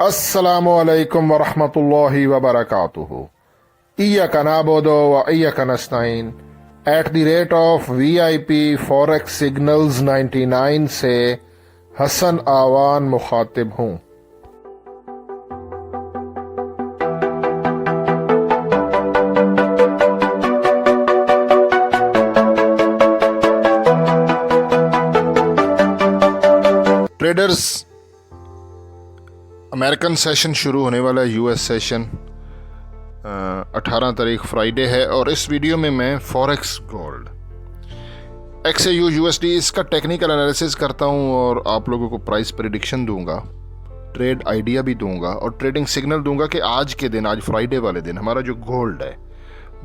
अस्सलामु अलैकुम वरहमतुल्लाहि वबरकातुहू। इय्याका नअबुदु व इय्याका नस्तईन at the rate of VIP forex signals 99 से हसन आवान मुखातिब हूँ। ट्रेडर्स, अमेरिकन सेशन शुरू होने वाला है। US सेशन 18 तारीख फ्राइडे है और इस वीडियो में मैं फॉरेक्स गोल्ड XAU USD इसका टेक्निकल एनालिसिस करता हूं और आप लोगों को प्राइस प्रेडिक्शन दूंगा, ट्रेड आइडिया भी दूंगा और ट्रेडिंग सिग्नल दूंगा कि आज के दिन, आज फ्राइडे वाले दिन हमारा जो गोल्ड है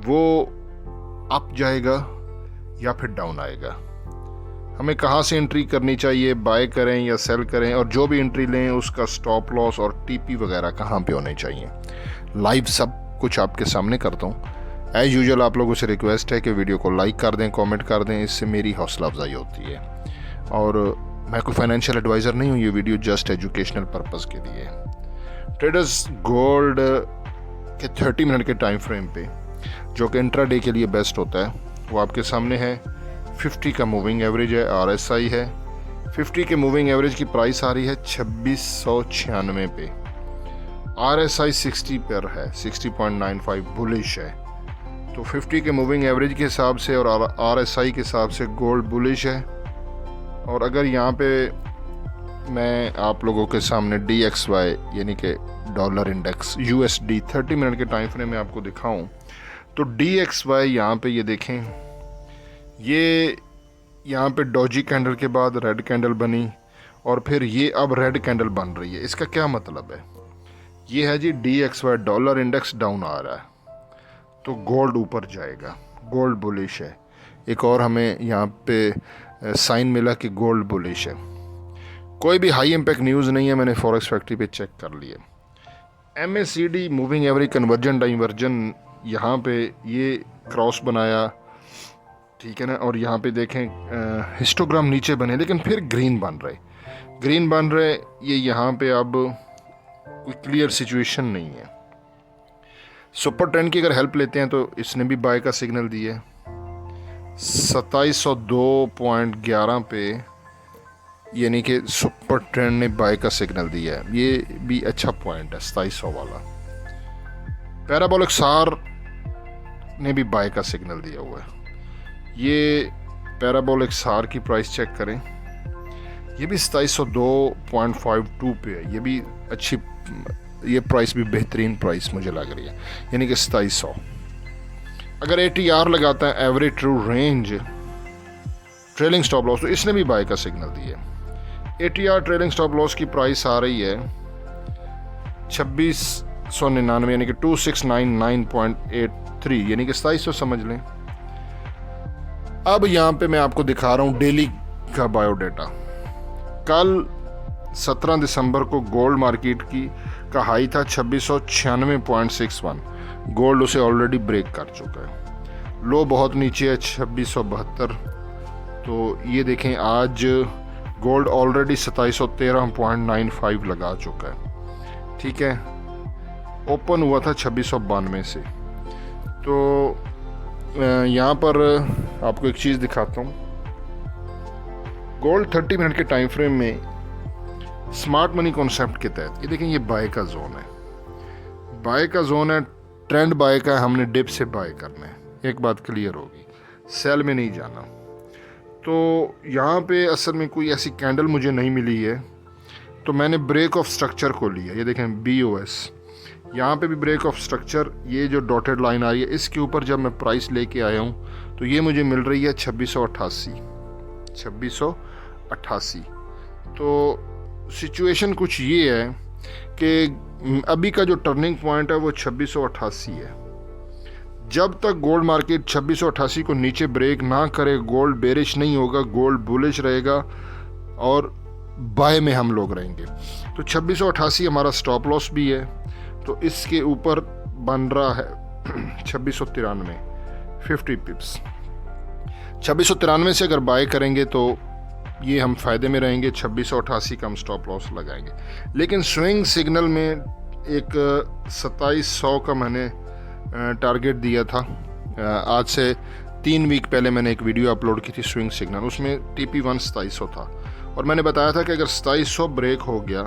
वो अप जाएगा या फिर डाउन आएगा, हमें कहाँ से एंट्री करनी चाहिए, बाय करें या सेल करें, और जो भी एंट्री लें उसका स्टॉप लॉस और TP वगैरह कहाँ पे होने चाहिए। लाइव सब कुछ आपके सामने करता हूँ। एज यूजुअल आप लोगों से रिक्वेस्ट है कि वीडियो को लाइक कर दें, कमेंट कर दें, इससे मेरी हौसला अफजाई होती है। और मैं कोई फाइनेंशियल एडवाइज़र नहीं हूँ, ये वीडियो जस्ट एजुकेशनल पर्पज़ के लिए। ट्रेडर्स, गोल्ड के 30 मिनट के टाइम फ्रेम पे जो कि इंट्राडे के लिए बेस्ट होता है वो आपके सामने है। 50 का मूविंग एवरेज है, RSI है। 50 के मूविंग एवरेज की प्राइस आ रही है 2696 पे। RSI 60 पर है, 60.95 बुलिश है। तो 50 के मूविंग एवरेज के हिसाब से और RSI के हिसाब से गोल्ड बुलिश है। और अगर यहाँ पे मैं आप लोगों के सामने DXY यानी कि डॉलर इंडेक्स USD 30 मिनट के टाइम फ्रेम में आपको दिखाऊं तो DXY यहाँ पे ये देखें, ये यहाँ पे डॉजी कैंडल के बाद रेड कैंडल बनी और फिर ये अब रेड कैंडल बन रही है। इसका क्या मतलब है? ये है जी DXY डॉलर इंडेक्स डाउन आ रहा है तो गोल्ड ऊपर जाएगा, गोल्ड बुलिश है। एक और हमें यहाँ पे साइन मिला कि गोल्ड बुलिश है। कोई भी हाई इम्पैक्ट न्यूज़ नहीं है, मैंने फॉरेक्स फैक्ट्री पे चेक कर लिया। MACD moving average conversion diversion यहाँ पे ये क्रॉस बनाया, ठीक है ना, और यहाँ पे देखें हिस्टोग्राम नीचे बने लेकिन फिर ग्रीन बन रहे। ये यहाँ पे अब कोई क्लियर सिचुएशन नहीं है। सुपर ट्रेंड की अगर हेल्प लेते हैं तो इसने भी बाय का सिग्नल दिया है 2702.11 पे, यानी कि सुपर ट्रेंड ने बाय का सिग्नल दिया है। ये भी अच्छा पॉइंट है 2700 वाला। पैराबोलिक सार ने भी बाय का सिग्नल दिया हुआ है। ये पैराबोलिक सार की प्राइस चेक करें, ये भी 2702.52 पे है। ये भी अच्छी, ये प्राइस भी बेहतरीन प्राइस मुझे लग रही है, यानी कि 2700। अगर ATR लगाता है average true range trailing stop loss, तो इसने भी बाय का सिग्नल दिया। ATR ट्रेलिंग स्टॉप लॉस की प्राइस आ रही है 2699 यानी कि 2699.83, यानी कि 2700 समझ लें। अब यहाँ पे मैं आपको दिखा रहा हूँ डेली का बायोडाटा। कल 17 दिसंबर को गोल्ड मार्केट का हाई था 2696.61, गोल्ड उसे ऑलरेडी ब्रेक कर चुका है। लो बहुत नीचे है 2672। तो ये देखें आज गोल्ड ऑलरेडी 2713.95 लगा चुका है, ठीक है। ओपन हुआ था 2692 से। तो यहाँ पर आपको एक चीज़ दिखाता हूँ। गोल्ड 30 मिनट के टाइम फ्रेम में स्मार्ट मनी कॉन्सेप्ट के तहत ये देखें, ये बाय का जोन है, बाय का जोन है, ट्रेंड बाय का है, हमने डिप से बाय करना है। एक बात क्लियर होगी, सेल में नहीं जाना। तो यहाँ पे असल में कोई ऐसी कैंडल मुझे नहीं मिली है, तो मैंने ब्रेक ऑफ स्ट्रक्चर को लिया। ये देखें BOS, यहाँ पे भी ब्रेक ऑफ स्ट्रक्चर, ये जो डॉटेड लाइन आ रही है इसके ऊपर जब मैं प्राइस लेके आया हूँ तो ये मुझे मिल रही है 2688। तो सिचुएशन कुछ ये है कि अभी का जो टर्निंग पॉइंट है वो 2688 है। जब तक गोल्ड मार्केट 2688 को नीचे ब्रेक ना करे, गोल्ड बेरिश नहीं होगा, गोल्ड बुलिश रहेगा और बाय में हम लोग रहेंगे। तो 2688 हमारा स्टॉप लॉस भी है, तो इसके ऊपर बन रहा है 2693, 50 पिप्स। 2693 से अगर बाय करेंगे तो ये हम फ़ायदे में रहेंगे, 2688 का हम स्टॉप लॉस लगाएंगे। लेकिन स्विंग सिग्नल में एक 2700 का मैंने टारगेट दिया था। आज से 3 वीक पहले मैंने एक वीडियो अपलोड की थी स्विंग सिग्नल, उसमें TP1 2700 था और मैंने बताया था कि अगर 2700 ब्रेक हो गया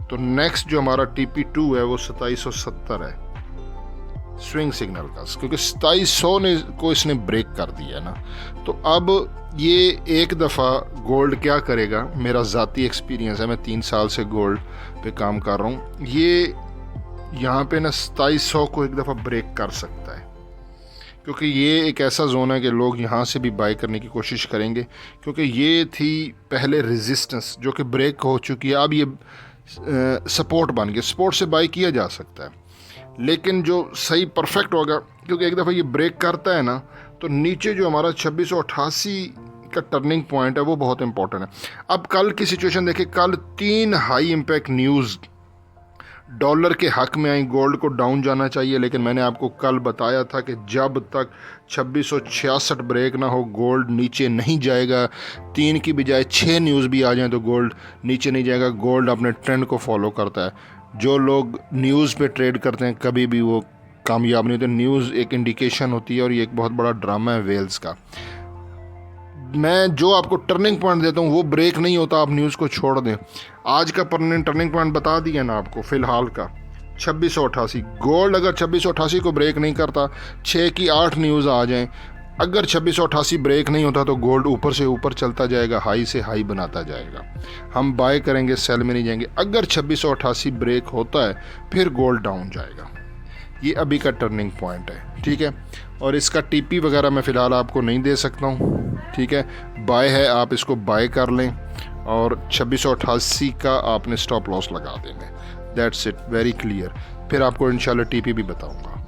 तो नेक्स्ट जो हमारा TP2 है वो 2770 है स्विंग सिग्नल का, क्योंकि 2700 ने को इसने ब्रेक कर दिया है ना। तो अब ये एक दफ़ा गोल्ड क्या करेगा, मेरा ज़ाती एक्सपीरियंस है, मैं 3 साल से गोल्ड पे काम कर रहा हूँ, ये यहाँ पे ना 2700 को एक दफ़ा ब्रेक कर सकता है, क्योंकि ये एक ऐसा जोन है कि लोग यहाँ से भी बाई करने की कोशिश करेंगे, क्योंकि ये थी पहले रेजिस्टेंस जो कि ब्रेक हो चुकी है, अब ये सपोर्ट बन गया, सपोर्ट से बाई किया जा सकता है। लेकिन जो सही परफेक्ट होगा, क्योंकि एक दफ़ा ये ब्रेक करता है ना तो नीचे जो हमारा 2688 का टर्निंग पॉइंट है वो बहुत इंपॉर्टेंट है। अब कल की सिचुएशन देखिए, कल 3 हाई इम्पैक्ट न्यूज़ डॉलर के हक में आई, गोल्ड को डाउन जाना चाहिए, लेकिन मैंने आपको कल बताया था कि जब तक 2666 ब्रेक ना हो गोल्ड नीचे नहीं जाएगा। 3 की बजाय 6 न्यूज़ भी आ जाएं तो गोल्ड नीचे नहीं जाएगा। गोल्ड अपने ट्रेंड को फॉलो करता है। जो लोग न्यूज़ पे ट्रेड करते हैं कभी भी वो कामयाब नहीं होते। न्यूज़ एक इंडिकेशन होती है और ये एक बहुत बड़ा ड्रामा है वेल्स का। मैं जो आपको टर्निंग पॉइंट देता हूँ वो ब्रेक नहीं होता, आप न्यूज़ को छोड़ दें। आज का टर्निंग पॉइंट बता दिया ना आपको फ़िलहाल का 2688। गोल्ड अगर 2688 को ब्रेक नहीं करता, 6 की 8 न्यूज़ आ जाएं, अगर 2688 ब्रेक नहीं होता तो गोल्ड ऊपर से ऊपर चलता जाएगा, हाई से हाई बनाता जाएगा। हम बाय करेंगे, सेल में नहीं जाएंगे। अगर 2688 ब्रेक होता है फिर गोल्ड डाउन जाएगा। ये अभी का टर्निंग पॉइंट है, ठीक है। और इसका TP वगैरह मैं फ़िलहाल आपको नहीं दे सकता हूँ, ठीक है। बाय है, आप इसको बाय कर लें और 2688 का आपने स्टॉप लॉस लगा देना। That's it, very clear. फिर आपको इंशाल्लाह TP भी बताऊँगा।